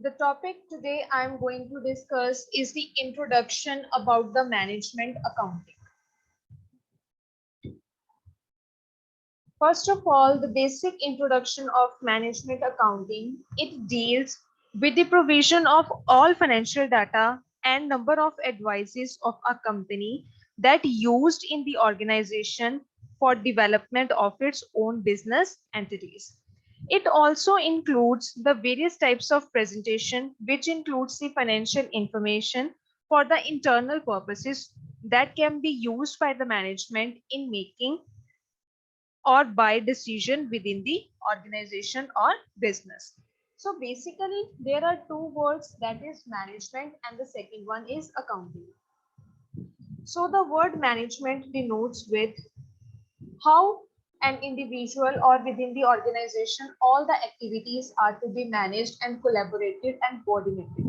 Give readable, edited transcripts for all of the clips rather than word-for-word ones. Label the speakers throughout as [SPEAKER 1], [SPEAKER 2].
[SPEAKER 1] The topic today I'm going to discuss is the introduction about the management accounting. First of all, the basic introduction of management accounting, it deals with the provision of all financial data and number of advices of a company that used in the organization for development of its own business entities. It also includes the various types of presentation, which includes the financial information for the internal purposes that can be used by the management in making or by decision within the organization or business. So basically, there are two words, that is management and the second one is accounting. So the word management denotes with how an individual or within the organization all the activities are to be managed and collaborated and coordinated.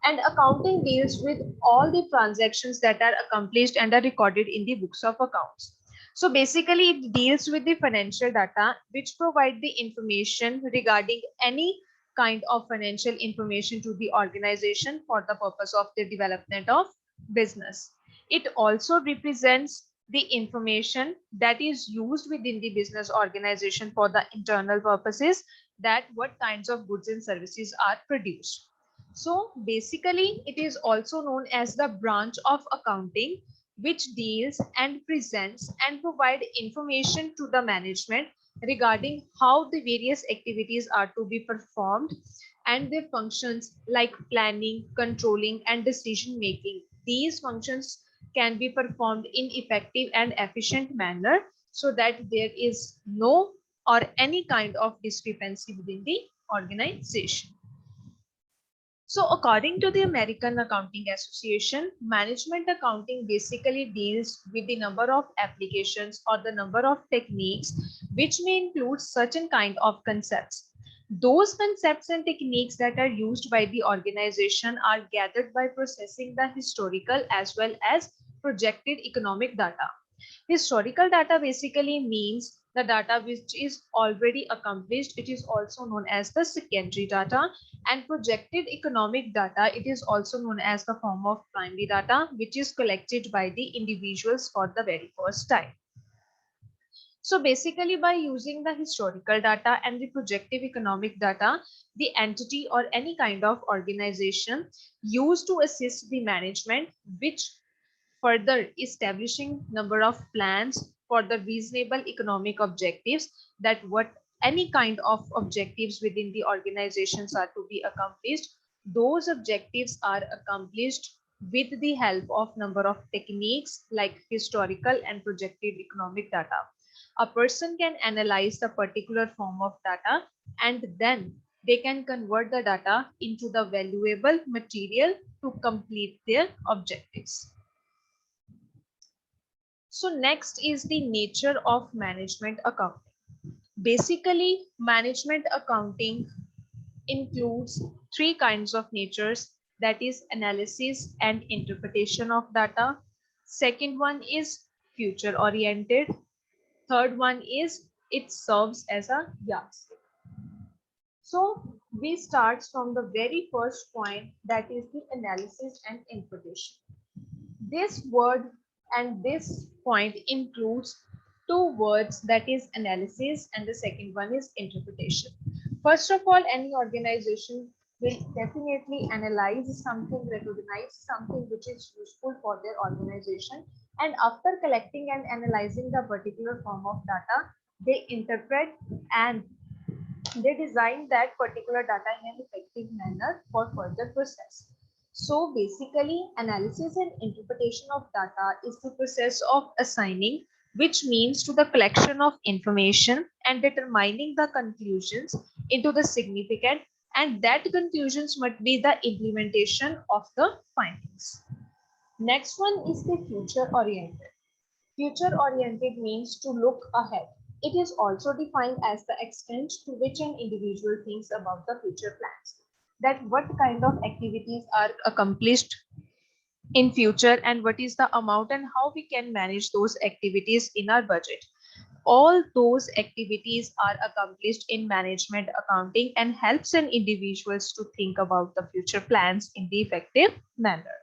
[SPEAKER 1] And accounting deals with all the transactions that are accomplished and are recorded in the books of accounts. So basically it deals with the financial data which provide the information regarding any kind of financial information to the organization for the purpose of the development of business. It also represents the information that is used within the business organization for the internal purposes, that what kinds of goods and services are produced. So basically it is also known as the branch of accounting which deals and presents and provide information to the management regarding how the various activities are to be performed and their functions like planning, controlling and decision making. These functions can be performed in effective and efficient manner so that there is no or any kind of discrepancy within the organization. So according to the American Accounting Association, management accounting basically deals with the number of applications or the number of techniques which may include certain kind of concepts. Those concepts and techniques that are used by the organization are gathered by processing the historical as well as projected economic data. Historical data basically means the data which is already accomplished. It is also known as the secondary data, and projected economic data, it is also known as the form of primary data, which is collected by the individuals for the very first time. So basically by using the historical data and the projective economic data, the entity or any kind of organization used to assist the management, which further establishing number of plans for the reasonable economic objectives, that what any kind of objectives within the organizations are to be accomplished. Those objectives are accomplished with the help of number of techniques like historical and projected economic data. A person can analyze the particular form of data and then they can convert the data into the valuable material to complete their objectives. So next is the nature of management accounting. Basically, management accounting includes three kinds of natures, that is analysis and interpretation of data. Second one is future oriented. Third one is it serves as a yardstick. So we start from the very first point, that is the analysis and interpretation. This word and this point includes two words, that is analysis and the second one is interpretation. First of all, any organization will definitely analyze something, recognize something which is useful for their organization, and after collecting and analyzing the particular form of data, they interpret and they design that particular data in an effective manner for further process. So basically, analysis and interpretation of data is the process of assigning, which means to the collection of information and determining the conclusions into the significant, and that conclusions must be the implementation of the findings. Next one is the future oriented. Future oriented means to look ahead. It is also defined as the extent to which an individual thinks about the future plans. That what kind of activities are accomplished in future and what is the amount and how we can manage those activities in our budget. all those activities are accomplished in management accounting and helps an individuals to think about the future plans in the effective manner.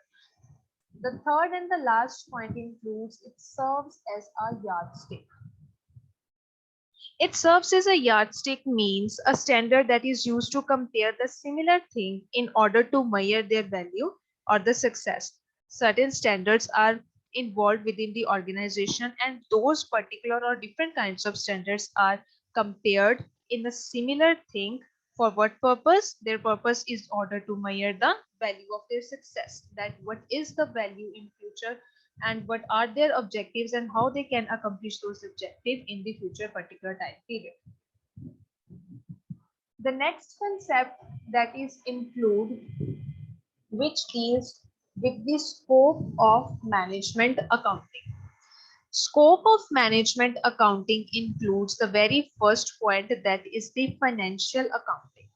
[SPEAKER 1] The third and the last point includes it serves as a yardstick. It serves as a yardstick means a standard that is used to compare the similar thing in order to measure their value or the success. Certain standards are involved within the organization and those particular or different kinds of standards are compared in a similar thing. For what purpose? Their purpose is order to measure the value of their success. That what is the value in future and what are their objectives and how they can accomplish those objectives in the future particular time period. The next concept that is include which deals with the scope of management accounting. Scope of management accounting includes the very first point, that is the financial accounting.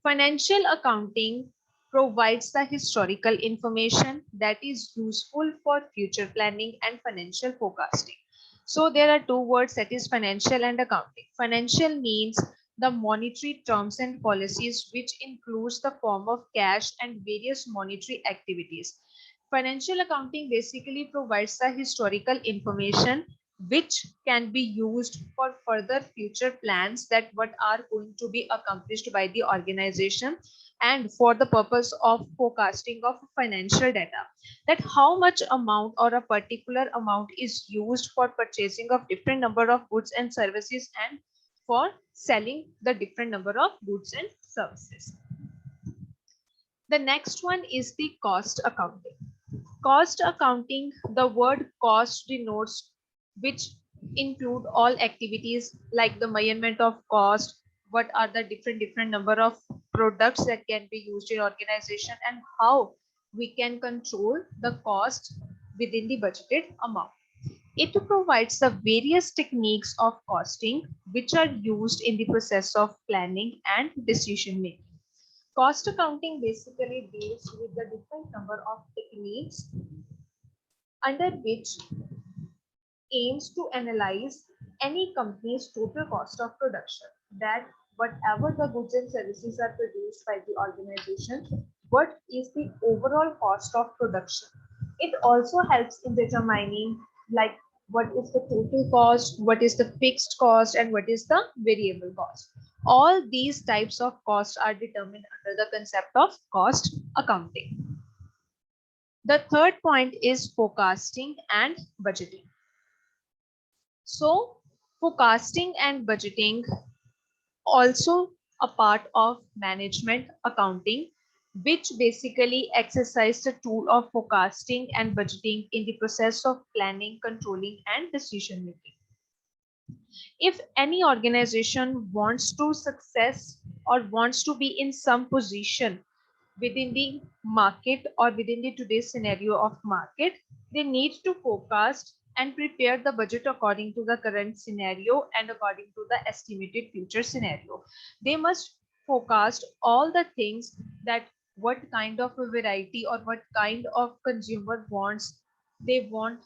[SPEAKER 1] Financial accounting provides the historical information that is useful for future planning and financial forecasting. So there are two words, that is financial and accounting. Financial means the monetary terms and policies, which includes the form of cash and various monetary activities. Financial accounting basically provides the historical information which can be used for further future plans, that what are going to be accomplished by the organization and for the purpose of forecasting of financial data, that how much amount or a particular amount is used for purchasing of different number of goods and services and for selling the different number of goods and services. The next one is the cost accounting. Cost accounting, the word cost denotes which include all activities like the measurement of cost, what are the different number of products that can be used in organization and how we can control the cost within the budgeted amount. It provides the various techniques of costing which are used in the process of planning and decision making. Cost accounting basically deals with the different number of techniques under which aims to analyze any company's total cost of production, that whatever the goods and services are produced by the organization, what is the overall cost of production. It also helps in determining like what is the total cost, what is the fixed cost, and what is the variable cost. All these types of costs are determined under the concept of cost accounting. The third point is forecasting and budgeting. So forecasting and budgeting also a part of management accounting, which basically exercise the tool of forecasting and budgeting in the process of planning, controlling, and decision making. If any organization wants to success or wants to be in some position within the market or within the today's scenario of market, they need to forecast and prepare the budget according to the current scenario and according to the estimated future scenario. They must forecast all the things, that what kind of a variety or what kind of consumer wants they want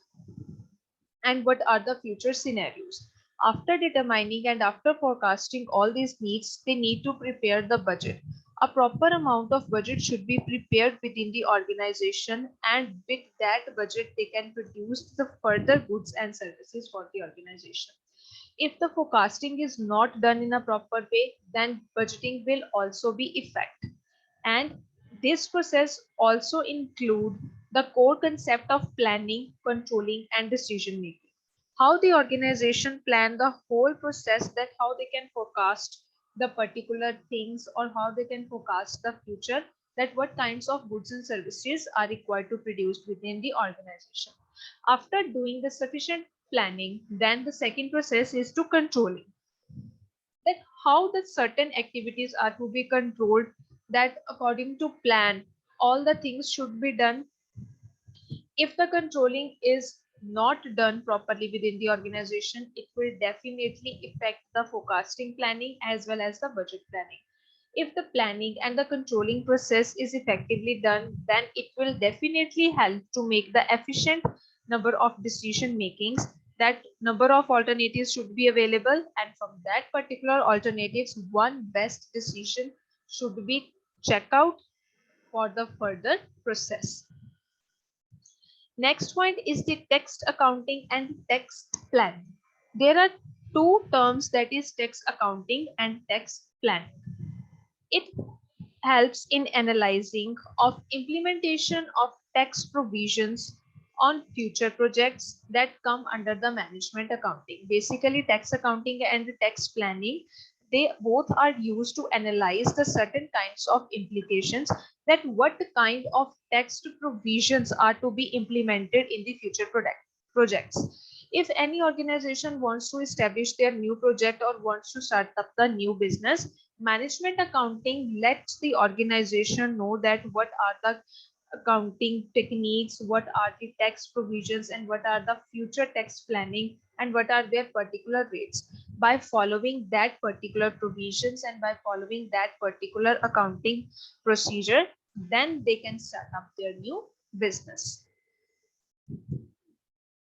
[SPEAKER 1] and what are the future scenarios. After determining and after forecasting all these needs, they need to prepare the budget. A proper amount of budget should be prepared within the organization, and with that budget, they can produce the further goods and services for the organization. If the forecasting is not done in a proper way, then budgeting will also be effect. And this process also include the core concept of planning, controlling, and decision making. How the organization plan the whole process, that how they can forecast the particular things or how they can forecast the future, that what kinds of goods and services are required to produce within the organization. After doing the sufficient planning, then the second process is to controlling, that how the certain activities are to be controlled, that according to plan all the things should be done. If the controlling is not done properly within the organization, it will definitely affect the forecasting planning as well as the budget planning. If the planning and the controlling process is effectively done, then it will definitely help to make the efficient number of decision makings that number of alternatives should be available, and from that particular alternatives, one best decision should be checked out for the further process. Next point is the text accounting and text planning. There are two terms, that is text accounting and text planning. It helps in analyzing of implementation of tax provisions on future projects that come under the management accounting. Basically, tax accounting and the tax planning, they both are used to analyze the certain kinds of implications, that what kind of tax provisions are to be implemented in the future projects. If any organization wants to establish their new project or wants to start up the new business, management accounting lets the organization know that what are the accounting techniques, what are the tax provisions, and what are the future tax planning, and what are their particular rates. By following that particular provisions and by following that particular accounting procedure, then they can start up their new business.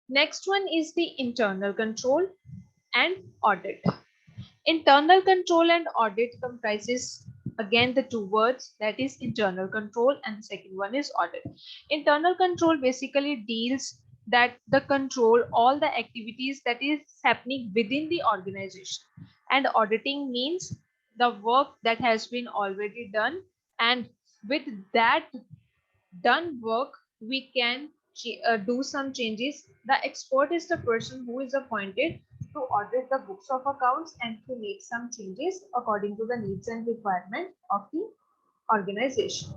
[SPEAKER 1] Next one is the internal control and audit. Internal control and audit comprises again the two words, that is internal control, and the second one is audit. Internal control basically deals that the control all the activities that is happening within the organization, and auditing means the work that has been already done, and with that done work we can do some changes. The expert is the person who is appointed to audit the books of accounts and to make some changes according to the needs and requirement of the organization.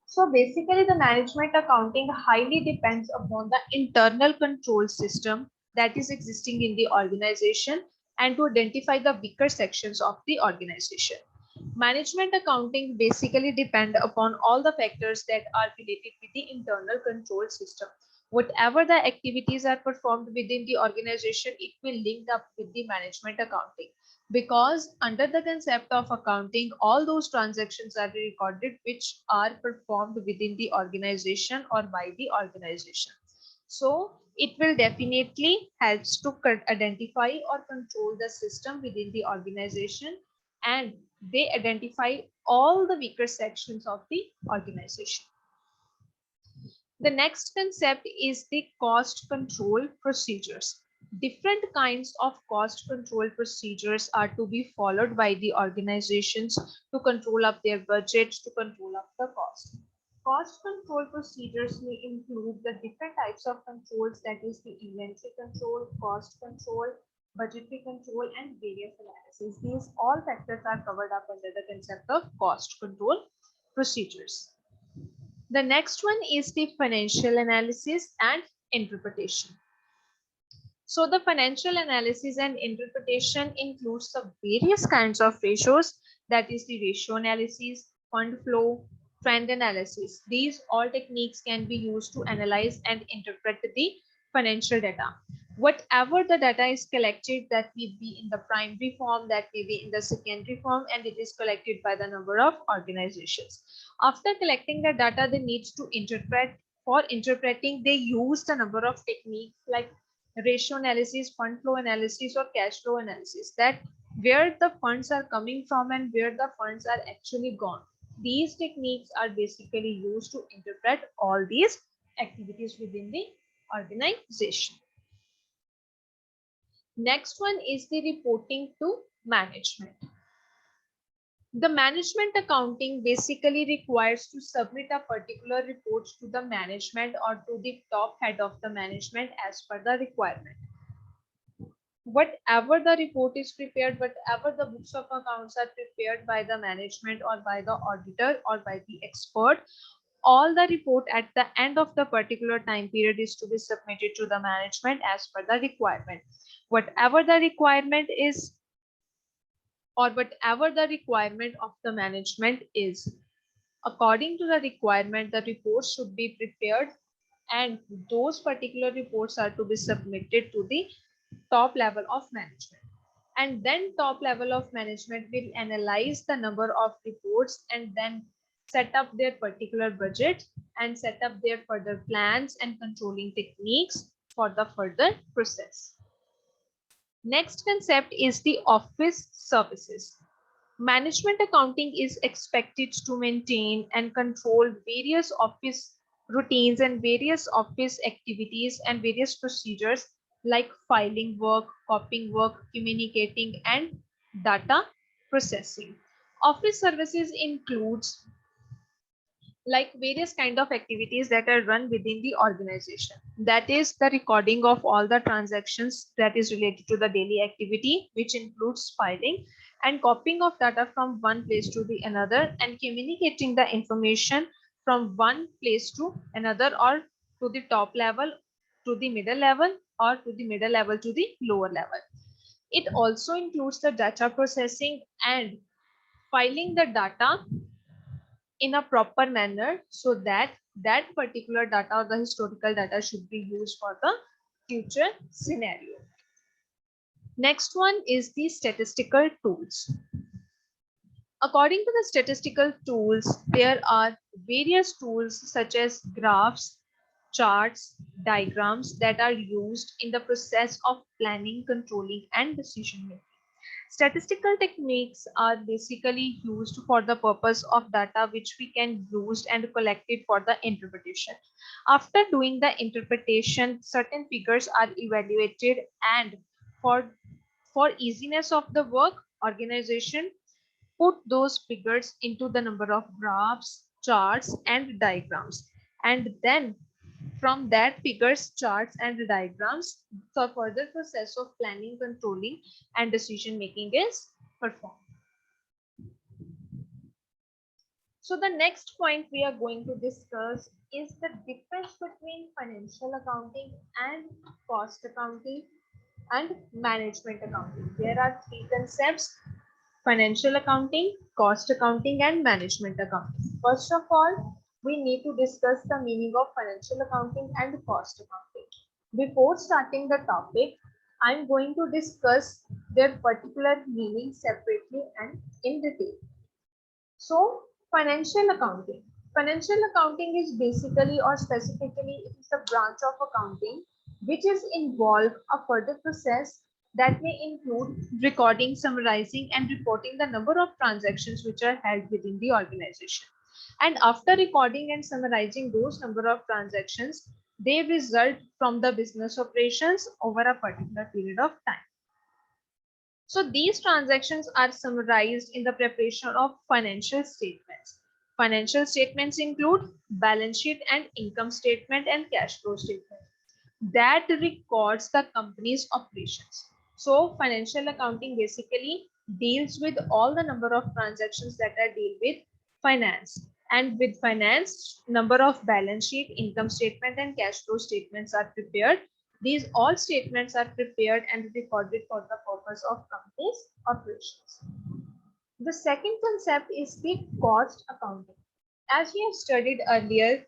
[SPEAKER 1] So basically the management accounting highly depends upon the internal control system that is existing in the organization and to identify the weaker sections of the organization. Management accounting basically depend upon all the factors that are related with the internal control system. Whatever the activities are performed within the organization, it will link up with the management accounting, because under the concept of accounting, all those transactions are recorded which are performed within the organization or by the organization. So it will definitely helps to identify or control the system within the organization, and they identify all the weaker sections of the organization. The next concept is the cost control procedures. Different kinds of cost control procedures are to be followed by the organizations to control up their budgets, to control up the cost. Cost control procedures may include the different types of controls, that is the inventory control, cost control, budgetary control, and various analysis. These all factors are covered up under the concept of cost control procedures. The next one is the financial analysis and interpretation. So the financial analysis and interpretation includes the various kinds of ratios, that is the ratio analysis, fund flow, trend analysis. These all techniques can be used to analyze and interpret the financial data. Whatever the data is collected, that may be in the primary form, that may be in the secondary form, and it is collected by the number of organizations. After collecting the data, they need to interpret. For interpreting, they use the number of techniques like ratio analysis, fund flow analysis, or cash flow analysis, that where the funds are coming from and where the funds are actually gone. These techniques are basically used to interpret all these activities within the organization. Next one is the reporting to management. The management accounting basically requires to submit a particular report to the management or to the top head of the management as per the requirement. Whatever the report is prepared, whatever the books of accounts are prepared by the management or by the auditor or by the expert, all the report at the end of the particular time period is to be submitted to the management as per the requirement. Whatever the requirement is, or whatever the requirement of the management is, according to the requirement, the reports should be prepared, and those particular reports are to be submitted to the top level of management. And then top level of management will analyze the number of reports and then set up their particular budget and set up their further plans and controlling techniques for the further process. Next concept is the office services. Management accounting is expected to maintain and control various office routines and various office activities and various procedures like filing work, copying work, communicating, and data processing. Office services includes like various kind of activities that are run within the organization. That is the recording of all the transactions that is related to the daily activity, which includes filing and copying of data from one place to the another and communicating the information from one place to another or to the top level, to the middle level, or to the middle level to the lower level. It also includes the data processing and filing the data in a proper manner so that that particular data or the historical data should be used for the future scenario. Next one is the statistical tools. According to the statistical tools, there are various tools such as graphs, charts, diagrams that are used in the process of planning, controlling, and decision making. Statistical techniques are basically used for the purpose of data which we can use and collect it for the interpretation. After doing the interpretation, certain figures are evaluated and for easiness of the work, organization put those figures into the number of graphs, charts, and diagrams. And then from that figures, charts, and diagrams, the further process of planning, controlling, and decision making is performed. So the next point we are going to discuss is the difference between financial accounting and cost accounting and management accounting. There are three concepts: financial accounting, cost accounting, and management accounting. First of all, we need to discuss the meaning of financial accounting and cost accounting. Before starting the topic, I'm going to discuss their particular meaning separately and in detail. So, financial accounting. Financial accounting is basically or specifically it is a branch of accounting which is involved a further process that may include recording, summarizing, and reporting the number of transactions which are held within the organization. And after recording and summarizing those number of transactions, they result from the business operations over a particular period of time. So these transactions are summarized in the preparation of financial statements. Financial statements include balance sheet and income statement and cash flow statement that records the company's operations. So financial accounting basically deals with all the number of transactions that are deal with finance. And with finance, number of balance sheet, income statement, and cash flow statements are prepared. These all statements are prepared and recorded for the purpose of company's operations. The second concept is the cost accounting. As we have studied earlier,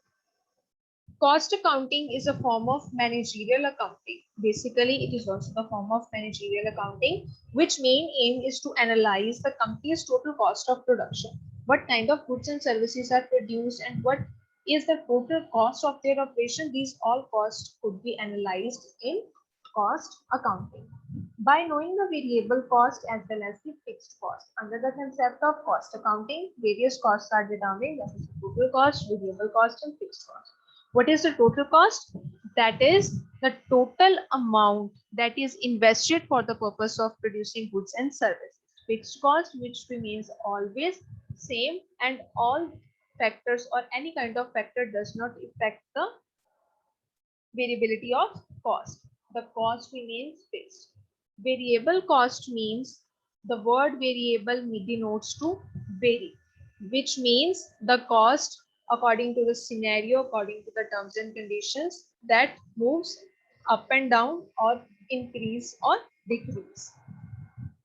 [SPEAKER 1] cost accounting is a form of managerial accounting. Basically, it is also the form of managerial accounting, which main aim is to analyze the company's total cost of production. What kind of goods and services are produced and what is the total cost of their operation. These all costs could be analyzed in cost accounting. By knowing the variable cost as well as the fixed cost, under the concept of cost accounting, various costs are determined, that is the total cost, variable cost, and fixed cost. What is the total cost? That is the total amount that is invested for the purpose of producing goods and services. Fixed cost, which remains always same, and all factors or any kind of factor does not affect the variability of cost. The cost remains fixed. Variable cost means the word variable denotes to vary, which means the cost according to the scenario, according to the terms and conditions that moves up and down or increase or decrease.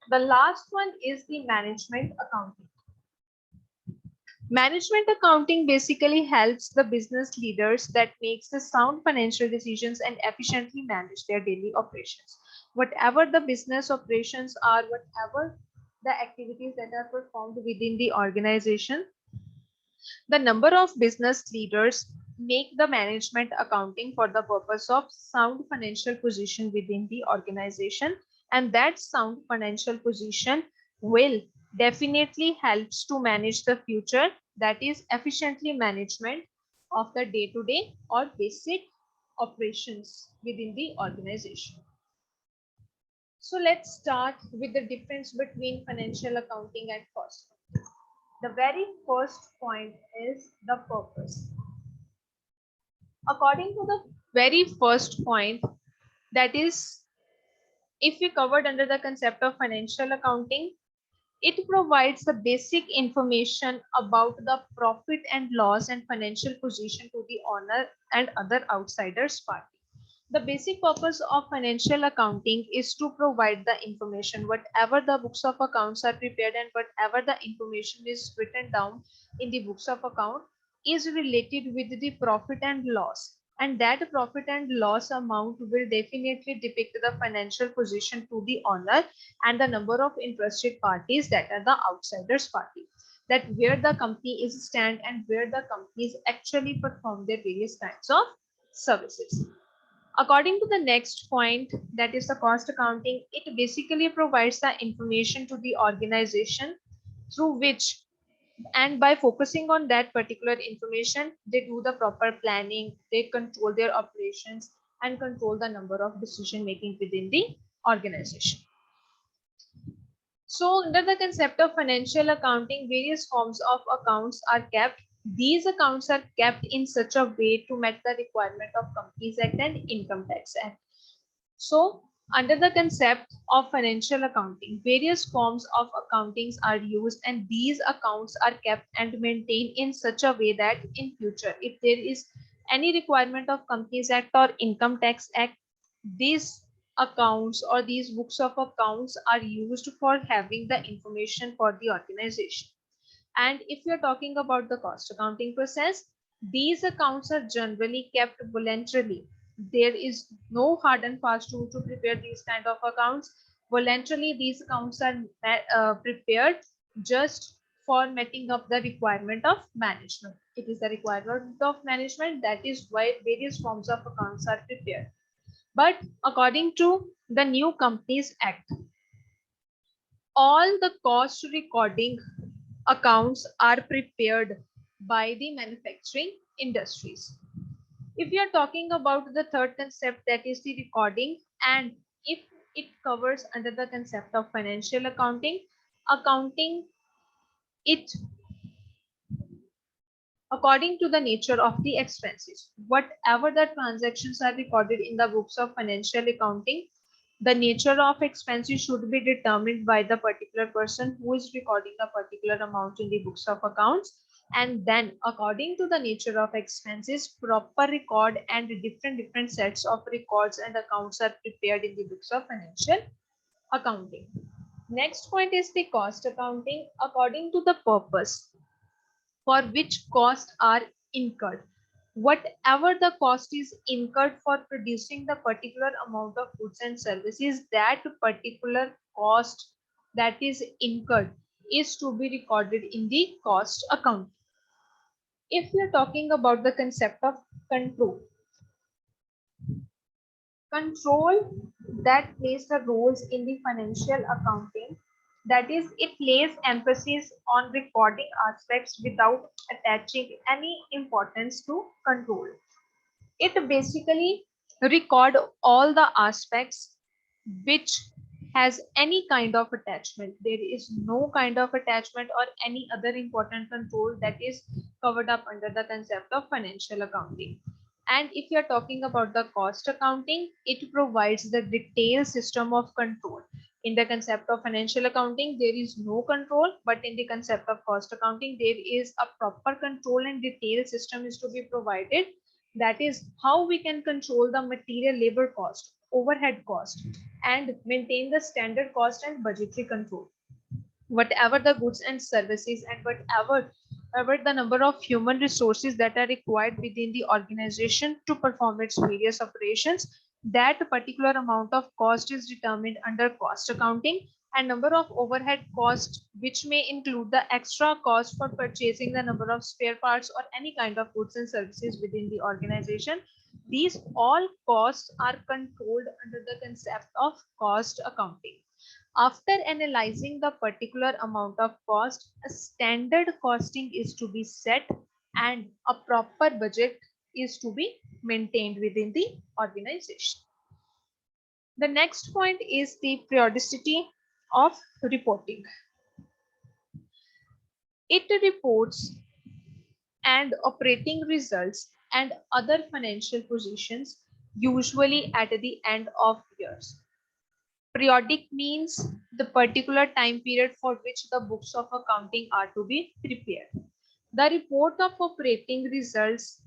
[SPEAKER 1] The last one is the management accounting. Management accounting basically helps the business leaders that makes the sound financial decisions and efficiently manage their daily operations. Whatever the business operations are, whatever the activities that are performed within the organization, the number of business leaders make the management accounting for the purpose of sound financial position within the organization, and that sound financial position will definitely helps to manage the future, that is efficiently management of the day-to-day or basic operations within the organization. So let's start with the difference between financial accounting and cost. The very first point is the purpose. According to the very first point, that is, if we covered under the concept of financial accounting, it provides the basic information about the profit and loss and financial position to the owner and other outsiders party. The basic purpose of financial accounting is to provide the information, whatever the books of accounts are prepared and whatever the information is written down in the books of account is related with the profit and loss. And that profit and loss amount will definitely depict the financial position to the owner and the number of interested parties, that are the outsiders party, that where the company is stand and where the companies actually perform their various kinds of services. According to the next point, that is the cost accounting, it basically provides the information to the organization through which, and by focusing on that particular information, they do the proper planning, they control their operations and control the number of decision making within the organization. So under the concept of financial accounting, various forms of accounts are kept. These accounts are kept in such a way to meet the requirement of Companies Act and Income Tax Act. So under the concept of financial accounting, various forms of accountings are used, and these accounts are kept and maintained in such a way that in future, if there is any requirement of Companies Act or Income Tax Act, these accounts or these books of accounts are used for having the information for the organization. And if you're talking about the cost accounting process, these accounts are generally kept voluntarily. There is no hard and fast rule to prepare these kind of accounts. Voluntarily, these accounts are prepared just for meeting up the requirement of management. It is the requirement of management, that is why various forms of accounts are prepared. But according to the new Companies Act, all the cost recording accounts are prepared by the manufacturing industries. If you are talking about the third concept, that is the recording, and if it covers under the concept of financial accounting, it according to the nature of the expenses. Whatever the transactions are recorded in the books of financial accounting, the nature of expenses should be determined by the particular person who is recording a particular amount in the books of accounts. And then according to the nature of expenses, proper record and different sets of records and accounts are prepared in the books of financial accounting. Next point is the cost accounting. According to the purpose for which costs are incurred. Whatever the cost is incurred for producing the particular amount of goods and services, that particular cost that is incurred is to be recorded in the cost account. If we are talking about the concept of control, control that plays the roles in the financial accounting, that is, it lays emphasis on recording aspects without attaching any importance to control. It basically record all the aspects which has any kind of attachment. There is no kind of attachment or any other important control that is covered up under the concept of financial accounting. And if you are talking about the cost accounting, it provides the detailed system of control. In the concept of financial accounting, there is no control, but in the concept of cost accounting, there is a proper control and detailed system is to be provided. That is how we can control the material labor cost, overhead cost, and maintain the standard cost and budgetary control. Whatever the goods and services and whatever the number of human resources that are required within the organization to perform its various operations, that particular amount of cost is determined under cost accounting. and number of overhead costs, which may include the extra cost for purchasing the number of spare parts or any kind of goods and services within the organization. These all costs are controlled under the concept of cost accounting. After analyzing the particular amount of cost, a standard costing is to be set and a proper budget is to be maintained within the organization. The next point is the periodicity of reporting. It reports and operating results and other financial positions usually at the end of years. Periodic means the particular time period for which the books of accounting are to be prepared. The report of operating results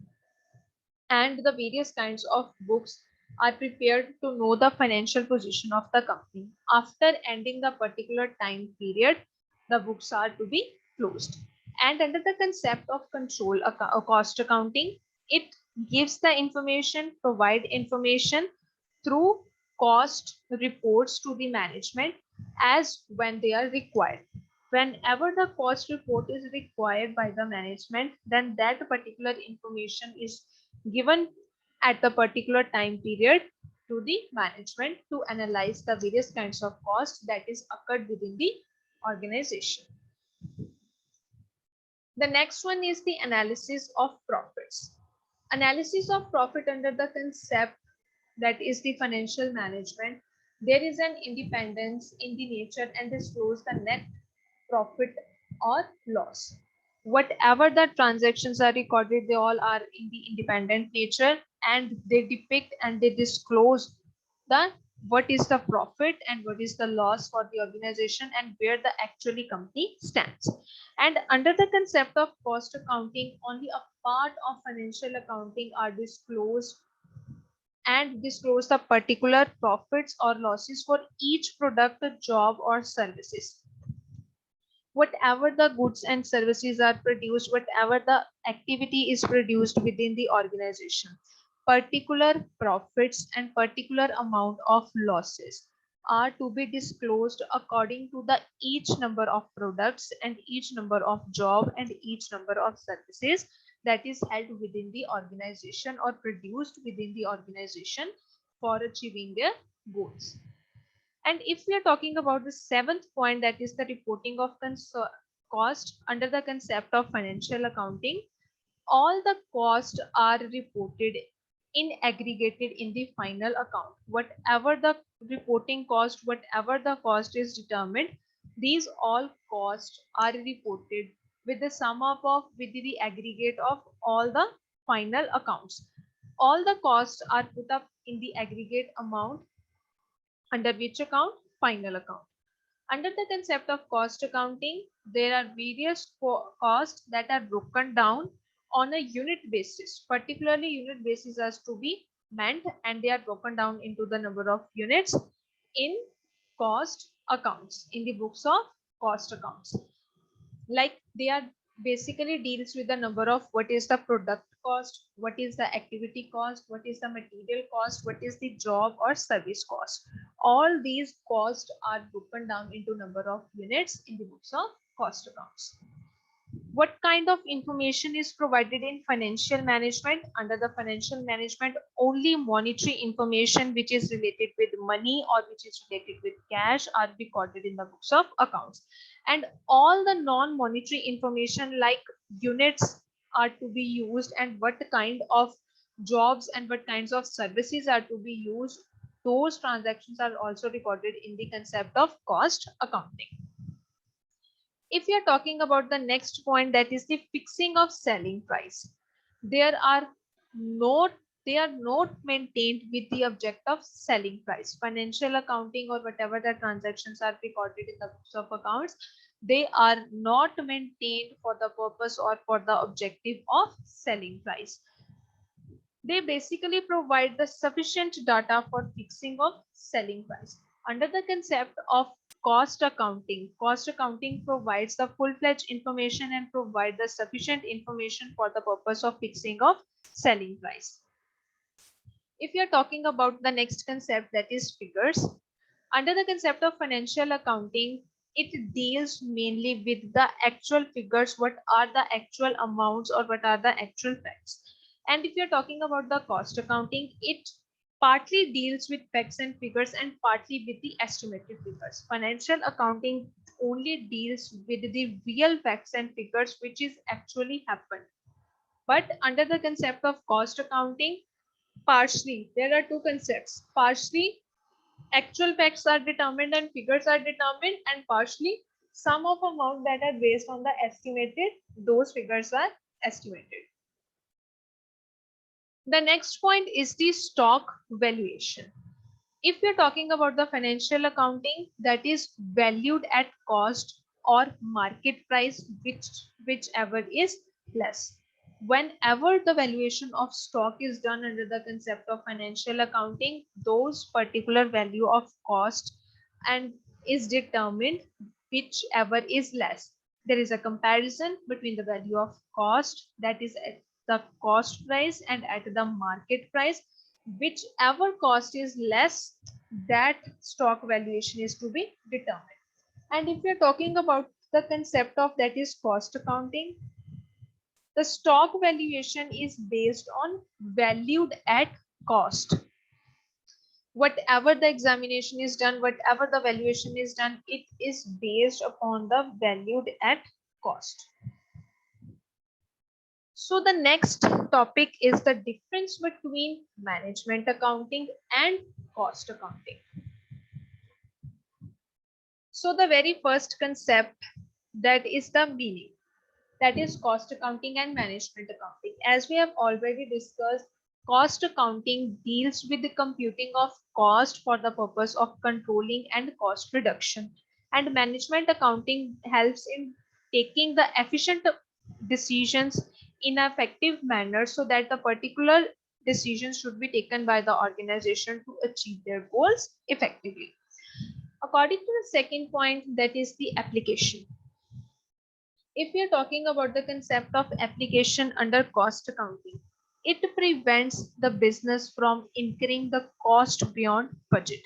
[SPEAKER 1] and the various kinds of books are prepared to know the financial position of the company. After ending the particular time period, the books are to be closed. And under the concept of control cost accounting, it gives the information, provide information through cost reports to the management as when they are required. Whenever the cost report is required by the management, then that particular information is given at the particular time period to the management to analyze the various kinds of costs that is occurred within the organization. The next one is the analysis of profits. Analysis of profit under the concept that is the financial management. There is an independence in the nature and disclose the net profit or loss. Whatever the transactions are recorded, they all are in the independent nature and they depict and they disclose the what is the profit and what is the loss for the organization and where the actually company stands. And under the concept of cost accounting, only a part of financial accounting are disclosed and disclose the particular profits or losses for each product, job or services. Whatever the goods and services are produced, whatever the activity is produced within the organization, particular profits and particular amount of losses are to be disclosed according to the each number of products and each number of job and each number of services that is held within the organization or produced within the organization for achieving their goals. And if we are talking about the seventh point, that is the reporting of cost under the concept of financial accounting, all the costs are reported in aggregated in the final account. Whatever the reporting cost, whatever the cost is determined, these all costs are reported with the sum up of with the aggregate of all the final accounts. All the costs are put up in the aggregate amount under which account? Final account. Under the concept of cost accounting, there are various costs that are broken down on a unit basis. Particularly unit basis has to be meant and they are broken down into the number of units in cost accounts, in the books of cost accounts. Like they are basically deals with the number of what is the product cost, what is the activity cost, what is the material cost, what is the job or service cost. All these costs are broken down into number of units in the books of cost accounts. What kind of information is provided in financial management? Under the financial management, only monetary information which is related with money or which is related with cash are recorded in the books of accounts. And all the non-monetary information like units are to be used and what kind of jobs and what kinds of services are to be used, those transactions are also recorded in the concept of cost accounting. If you are talking about the next point, that is the fixing of selling price, there are not they are not maintained with the object of selling price. Financial accounting or whatever the transactions are recorded in the books of accounts, they are not maintained for the purpose or for the objective of selling price. They basically provide the sufficient data for fixing of selling price. Under the concept of cost accounting provides the full-fledged information and provide the sufficient information for the purpose of fixing of selling price. If you are talking about the next concept, that is figures, Under the concept of financial accounting, it deals mainly with the actual figures, what are the actual amounts or what are the actual facts. And if you're talking about the cost accounting, it partly deals with facts and figures and partly with the estimated figures. Financial accounting only deals with the real facts and figures which is actually happened. But under the concept of cost accounting, partially, there are two concepts. Partially, actual facts are determined and figures are determined, and partially sum of amount that are based on the estimated, those figures are estimated. The next point is the stock valuation. If you're talking about the financial accounting, that is valued at cost or market price, whichever is less. Whenever the valuation of stock is done under the concept of financial accounting, those particular value of cost and is determined, whichever is less. There is a comparison between the value of cost, that is at the cost price, and at the market price. Whichever cost is less, that stock valuation is to be determined. And if you're talking about the concept of that is cost accounting, the stock valuation is based on valued at cost. Whatever the examination is done, whatever the valuation is done, it is based upon the valued at cost. So the next topic is the difference between management accounting and cost accounting. So the very first concept, that is the meaning, that is cost accounting and management accounting. As we have already discussed, cost accounting deals with the computing of cost for the purpose of controlling and cost reduction. And management accounting helps in taking the efficient decisions in an effective manner so that the particular decisions should be taken by the organization to achieve their goals effectively. According to the second point, that is the application. If we are talking about the concept of application under cost accounting, it prevents the business from incurring the cost beyond budget.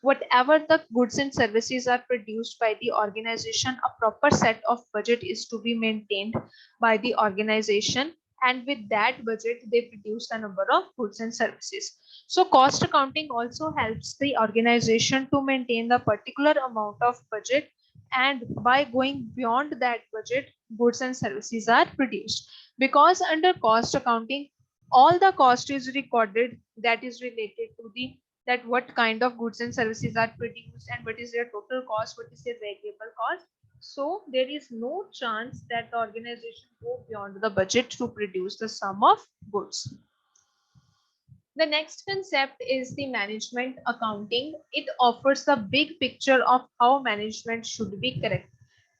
[SPEAKER 1] Whatever the goods and services are produced by the organization, a proper set of budget is to be maintained by the organization, and with that budget, they produce a number of goods and services. So cost accounting also helps the organization to maintain the particular amount of budget, and by going beyond that budget, goods and services are produced. Because under cost accounting, all the cost is recorded that is related to the that what kind of goods and services are produced and what is their total cost, what is their variable cost. So there is no chance that the organization go beyond the budget to produce the sum of goods. The next concept is the management accounting. It offers the big picture of how management should be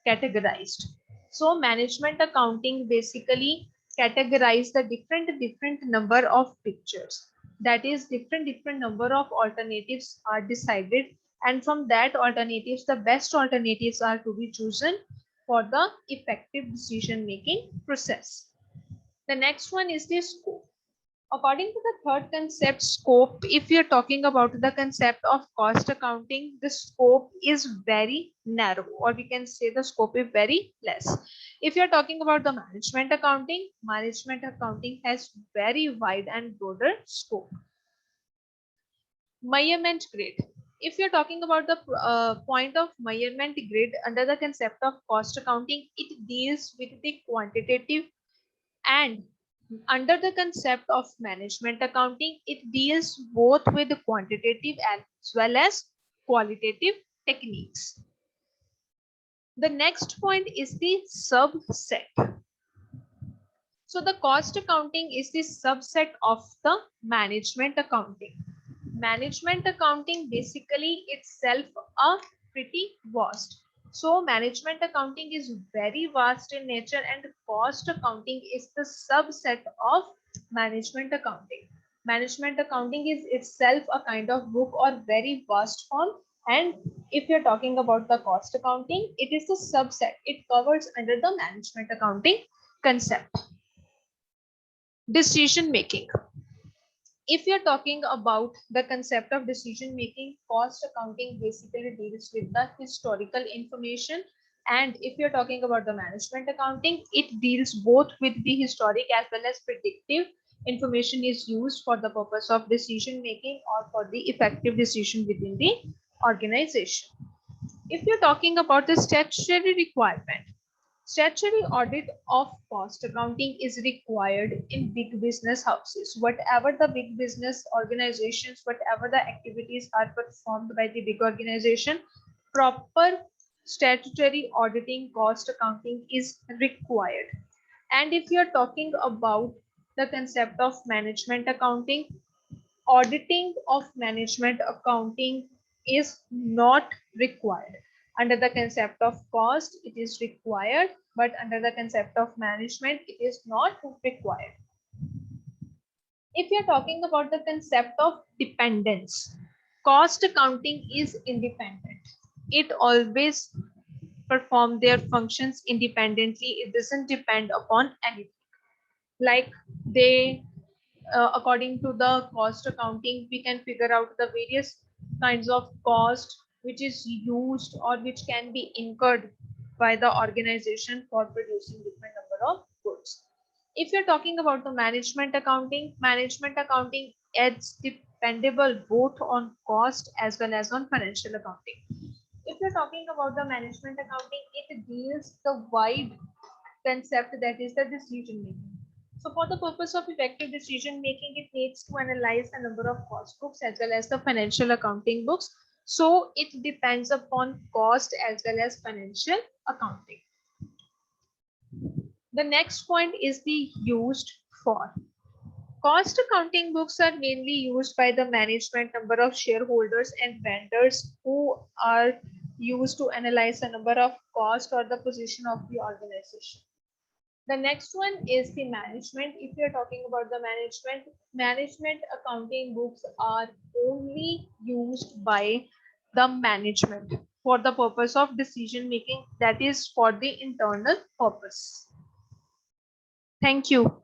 [SPEAKER 1] categorized. So management accounting basically categorize the different number of pictures. That is different number of alternatives are decided, and from that alternatives, the best alternatives are to be chosen for the effective decision making process. The next one is the scope. According to the third concept, scope, if you're talking about the concept of cost accounting, the scope is very narrow, or we can say the scope is very less. If you're talking about the management accounting has very wide and broader scope. Measurement grade. If you're talking about the point of measurement grade under the concept of cost accounting, it deals with the quantitative, and under the concept of management accounting, it deals both with quantitative as well as qualitative techniques. The next point is the subset. So the cost accounting is the subset of the management accounting. Management accounting basically itself a pretty vast. So management accounting is very vast in nature, and cost accounting is the subset of management accounting. Management accounting is itself a kind of book or very vast form, and if you're talking about the cost accounting, it is the subset. It covers under the management accounting concept. Decision making. If you're talking about the concept of decision making, cost accounting basically deals with the historical information. And if you're talking about the management accounting, it deals both with the historic as well as predictive information is used for the purpose of decision making or for the effective decision within the organization. If you're talking about the statutory requirement, statutory audit of cost accounting is required in big business houses. Whatever the big business organizations, whatever the activities are performed by the big organization, proper statutory auditing cost accounting is required. And if you're talking about the concept of management accounting, auditing of management accounting is not required. Under the concept of cost, it is required, but under the concept of management, it is not required. If you're talking about the concept of dependence, cost accounting is independent. It always perform their functions independently. It doesn't depend upon anything. Like they according to the cost accounting, we can figure out the various kinds of cost which is used or which can be incurred by the organization for producing different number of goods. If you're talking about the management accounting is dependable both on cost as well as on financial accounting. If you're talking about the management accounting, it deals the wide concept that is the decision making. So for the purpose of effective decision making, it needs to analyze a number of cost books as well as the financial accounting books. So it depends upon cost as well as financial accounting. The next point is the used for. Cost accounting books are mainly used by the management, number of shareholders and vendors who are used to analyze the number of cost or the position of the organization. The next one is the management. If you're talking about the management accounting books are only used by the management for the purpose of decision making, that is for the internal purpose. Thank you.